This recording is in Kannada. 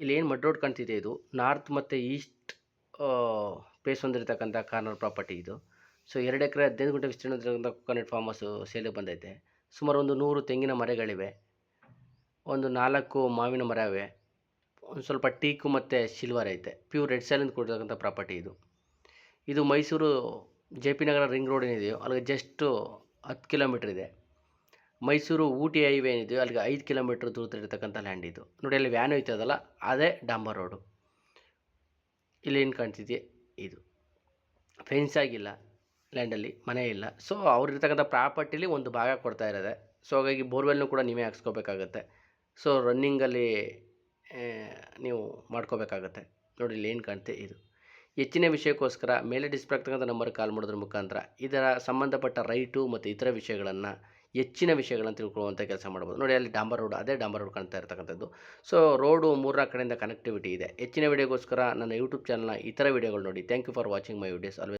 ಇಲ್ಲಿ ಏನು ಮಡ್ ರೋಡ್ ಕಾಣ್ತಿದೆ ಇದು ನಾರ್ತ್ ಮತ್ತು ಈಸ್ಟ್ ಫೇಸ್ ಹೊಂದಿರತಕ್ಕಂಥ ಕಾರ್ನರ್ ಪ್ರಾಪರ್ಟಿ ಇದು. ಸೊ 2 ಎಕರೆ 15 ಗುಂಟೆ ವಿಸ್ತೀರ್ಣದಲ್ಲಿರತಕ್ಕಂಥ ಕೊಕೊನಟ್ ಫಾರ್ಮ್ ಹೌಸು ಸೇಲಿಗೆ ಬಂದೈತೆ. ಸುಮಾರು ಒಂದು 100 ತೆಂಗಿನ ಮರಗಳಿವೆ, ಒಂದು 4 ಮಾವಿನ ಮರ ಇವೆ, ಒಂದು ಸ್ವಲ್ಪ ಟೀಕು ಮತ್ತು ಸಿಲ್ವರ್ ಐತೆ. ಪ್ಯೂರ್ ರೆಡ್ ಸ್ಯಾಲಿಂದ ಕೂಡಿರ್ತಕ್ಕಂಥ ಪ್ರಾಪರ್ಟಿ ಇದು. ಇದು ಮೈಸೂರು JP ನಗರ ರಿಂಗ್ ರೋಡ್ ಏನಿದೆಯೋ ಅಲ್ಲಿಗೆ ಜಸ್ಟು 10 ಕಿಲೋಮೀಟ್ರ್ ಇದೆ. ಮೈಸೂರು ಊಟಿ ಹೈವೇ ಏನಿದೆಯೋ ಅಲ್ಲಿಗೆ 5 ಕಿಲೋಮೀಟ್ರ್ ದೂರದಲ್ಲಿರ್ತಕ್ಕಂಥ ಲ್ಯಾಂಡ್ ಇದು. ನೋಡಿ ಅಲ್ಲಿ ವ್ಯಾನ್ ಹೋಯ್ತದಲ್ಲ ಅದೇ ಡಾಂಬರ್ ರೋಡು. ಇಲ್ಲಿ ಏನು ಕಾಣ್ತಿದೆ ಇದು ಫೆನ್ಸ್ ಆಗಿಲ್ಲ, ಲ್ಯಾಂಡಲ್ಲಿ ಮನೆ ಇಲ್ಲ. ಸೊ ಅವ್ರಿರ್ತಕ್ಕಂಥ ಪ್ರಾಪರ್ಟಿಲಿ ಒಂದು ಭಾಗ ಕೊಡ್ತಾ ಇರೋದೆ. ಸೊ ಹಾಗಾಗಿ ಬೋರ್ವೆಲ್ನು ಕೂಡ ನೀವೇ ಹಾಕ್ಸ್ಕೋಬೇಕಾಗತ್ತೆ. ಸೊ ರನ್ನಿಂಗಲ್ಲಿ ನೀವು ಮಾಡ್ಕೋಬೇಕಾಗತ್ತೆ. ನೋಡಿ ಇಲ್ಲಿ ಏನು ಕಾಣುತ್ತೆ ಇದು. ಹೆಚ್ಚಿನ ವಿಷಯಕ್ಕೋಸ್ಕರ ಮೇಲೆ ಡಿಸ್ಪ್ಲೇ ಆಗ್ತಕ್ಕಂಥ ನಂಬರ್ಗೆ ಕಾಲ್ ಮಾಡೋದ್ರ ಮುಖಾಂತರ ಇದರ ಸಂಬಂಧಪಟ್ಟ ರೈಟು ಮತ್ತು ಇತರ ವಿಷಯಗಳನ್ನು ಹೆಚ್ಚಿನ ವಿಷಯಗಳನ್ನು ತಿಳ್ಕೊಳ್ಳುವಂಥ ಕೆಲಸ ಮಾಡ್ಬೋದು. ನೋಡಿ ಅಲ್ಲಿ ಡಾಂಬರ್ ರೋಡ್, ಅದೇ ಡಾಂಬರ್ ರೋಡ್ ಕಾಣ್ತಾ ಇರ್ತಕ್ಕಂಥದ್ದು. ಸೊ ರೋಡು 3 ಕಡೆಯಿಂದ ಕನೆಕ್ಟಿವಿಟಿ ಇದೆ. ಹೆಚ್ಚಿನ ವಿಡಿಯೋಗೋಸ್ಕರ ನನ್ನ ಯೂಟ್ಯೂಬ್ ಚಾನಲ್ನ ಇತರ ವಿಡಿಯೋಗಳು ನೋಡಿ. Thank you for watching my videos. Always